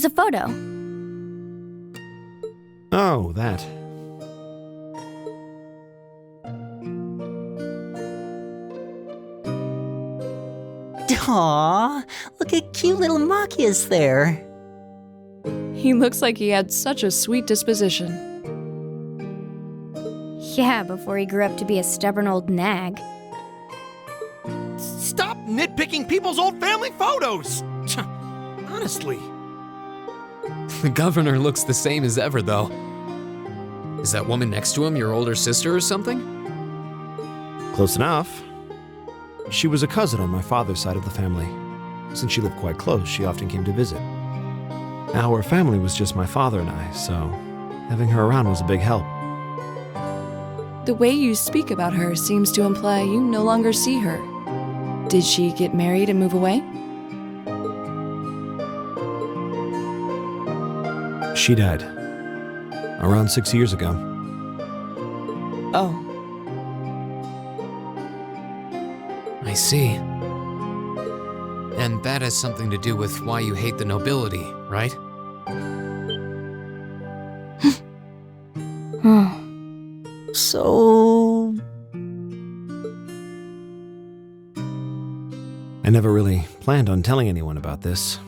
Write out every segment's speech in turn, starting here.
There's a photo. Oh, that. Aww, look at cute little Machias there. He looks like he had such a sweet disposition. Yeah, before he grew up to be a stubborn old nag. Stop nitpicking people's old family photos! Honestly. The governor looks the same as ever, though. Is that woman next to him your older sister or something? Close enough. She was a cousin on my father's side of the family. Since she lived quite close, she often came to visit. Our family was just my father and I, so having her around was a big help. The way you speak about her seems to imply you no longer see her. Did she get married and move away? She died. Around 6 years ago. Oh. I see. And that has something to do with why you hate the nobility, right? So... I never really planned on telling anyone about this.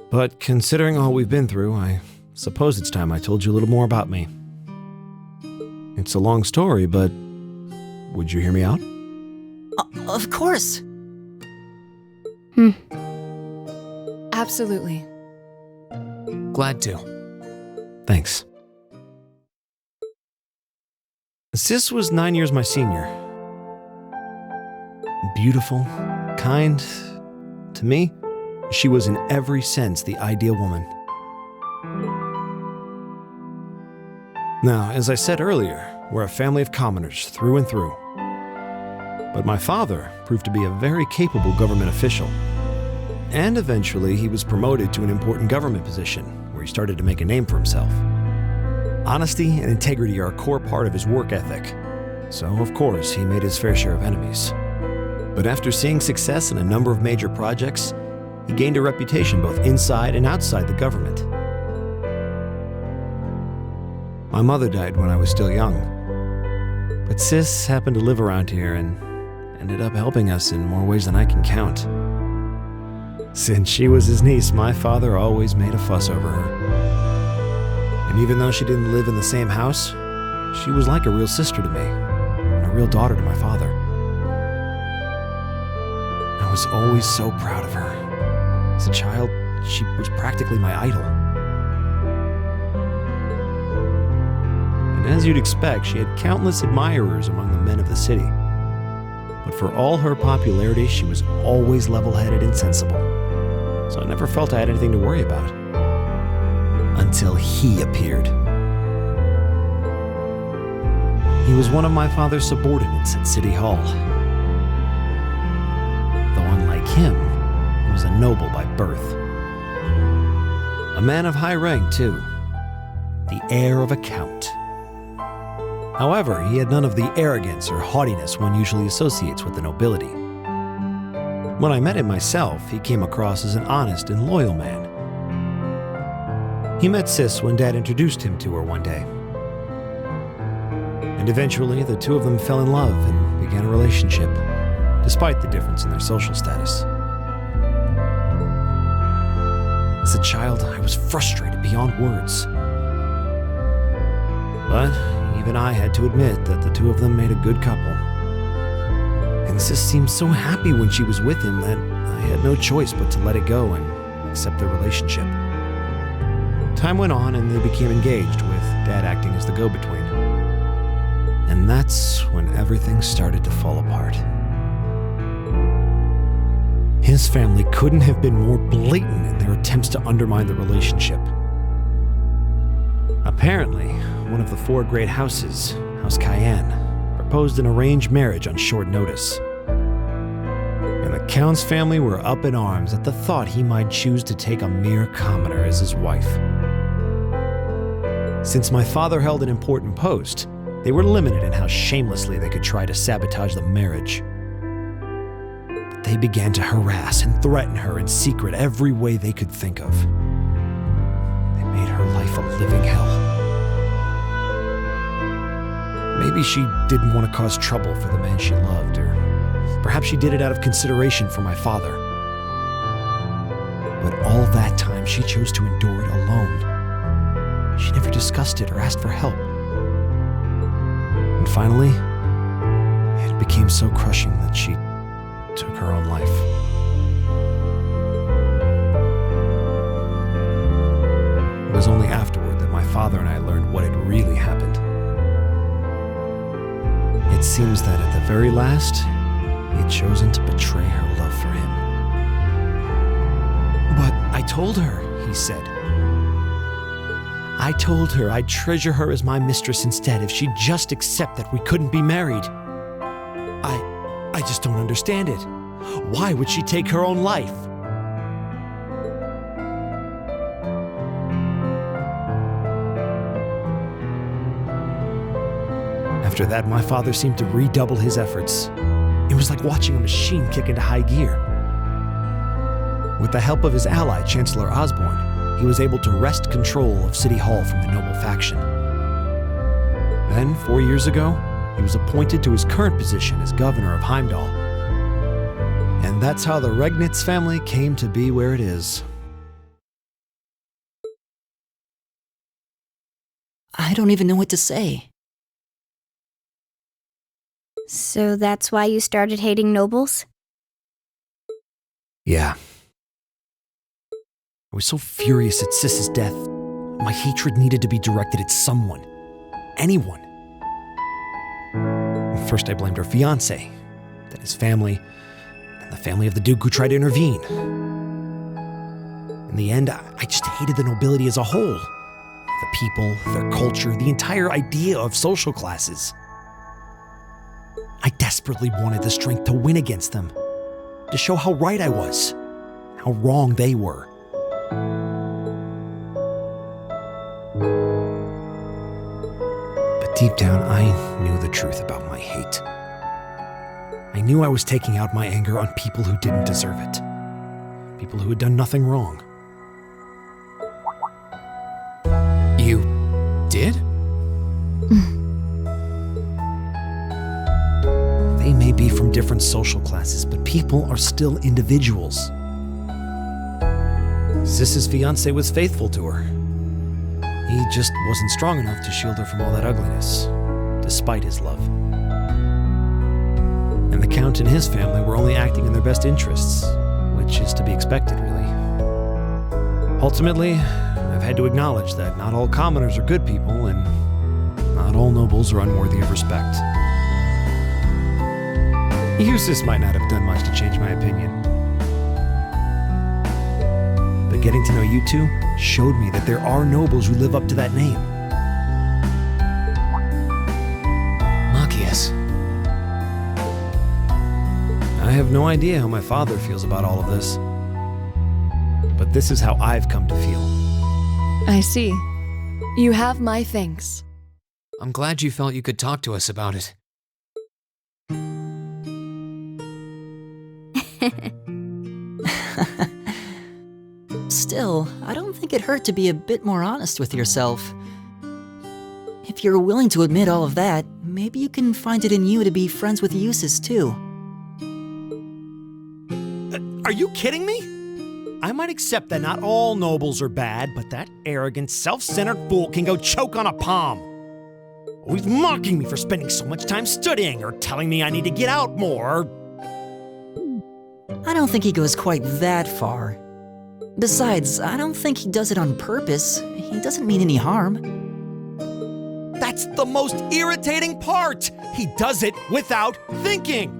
But considering all we've been through, I suppose it's time I told you a little more about me. It's a long story, but would you hear me out? Of course. Absolutely. Glad to. Thanks. Sis was 9 years my senior. Beautiful, kind. To me, she was in every sense the ideal woman. Now, as I said earlier, we're a family of commoners through and through. But my father proved to be a very capable government official. And eventually he was promoted to an important government position where he started to make a name for himself. Honesty and integrity are a core part of his work ethic. So, of course, he made his fair share of enemies. But after seeing success in a number of major projects, he gained a reputation both inside and outside the government. My mother died when I was still young. But Sis happened to live around here and ended up helping us in more ways than I can count. Since she was his niece, my father always made a fuss over her. And even though she didn't live in the same house, she was like a real sister to me, and a real daughter to my father. I was always so proud of her. As a child, she was practically my idol. And as you'd expect, she had countless admirers among the men of the city. But for all her popularity, she was always level-headed and sensible. So I never felt I had anything to worry about. Until he appeared. He was one of my father's subordinates at City Hall. Though unlike him, he was a noble by birth. A man of high rank, too. The heir of a count. However, he had none of the arrogance or haughtiness one usually associates with the nobility. When I met him myself, he came across as an honest and loyal man. He met Sis when Dad introduced him to her one day. And eventually, the two of them fell in love and began a relationship, despite the difference in their social status. As a child, I was frustrated beyond words. But even I had to admit that the two of them made a good couple. And Sis seemed so happy when she was with him that I had no choice but to let it go and accept their relationship. Time went on and they became engaged, with Dad acting as the go-between. And that's when everything started to fall apart. His family couldn't have been more blatant in their attempts to undermine the relationship. Apparently, one of the four great houses, House Cayenne, proposed an arranged marriage on short notice. And the Count's family were up in arms at the thought he might choose to take a mere commoner as his wife. Since my father held an important post, they were limited in how shamelessly they could try to sabotage the marriage. But They began to harass and threaten her in secret every way they could think of. They made her life a living hell. Maybe she didn't want to cause trouble for the man she loved, or perhaps she did it out of consideration for my father. But all that time, she chose to endure it alone. She never discussed it or asked for help. And finally, it became so crushing that she took her own life. It was only afterward that my father and I learned what had really happened. It seems that at the very last, he had chosen to betray her love for him. But I told her, he said. I told her I'd treasure her as my mistress instead if she'd just accept that we couldn't be married. I just don't understand it. Why would she take her own life? After that, my father seemed to redouble his efforts. It was like watching a machine kick into high gear. With the help of his ally, Chancellor Osborne, he was able to wrest control of City Hall from the noble faction. Then, 4 years ago, he was appointed to his current position as governor of Heimdall. And that's how the Regnitz family came to be where it is. I don't even know what to say. So that's why you started hating nobles? Yeah. I was so furious at Sis's death. My hatred needed to be directed at someone. Anyone. First I blamed her fiancé, then his family, then the family of the Duke who tried to intervene. In the end, I just hated the nobility as a whole. The people, their culture, the entire idea of social classes. I desperately wanted the strength to win against them, to show how right I was, how wrong they were. But deep down, I knew the truth about my hate. I knew I was taking out my anger on people who didn't deserve it, people who had done nothing wrong. You did? They may be from different social classes, but people are still individuals. Sis's fiancé was faithful to her. He just wasn't strong enough to shield her from all that ugliness, despite his love. And the Count and his family were only acting in their best interests, which is to be expected, really. Ultimately, I've had to acknowledge that not all commoners are good people, and not all nobles are unworthy of respect. Eustace might not have done much to change my opinion. But getting to know you two showed me that there are nobles who live up to that name. Machias. I have no idea how my father feels about all of this. But this is how I've come to feel. I see. You have my thanks. I'm glad you felt you could talk to us about it. Still, I don't think it hurt to be a bit more honest with yourself. If you're willing to admit all of that, maybe you can find it in you to be friends with Eustace too. Are you kidding me? I might accept that not all nobles are bad, but that arrogant, self-centered fool can go choke on a palm. Always mocking me for spending so much time studying, or telling me I need to get out more. I don't think he goes quite that far. Besides, I don't think he does it on purpose. He doesn't mean any harm. That's the most irritating part! He does it without thinking!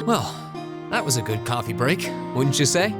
Well, that was a good coffee break, wouldn't you say?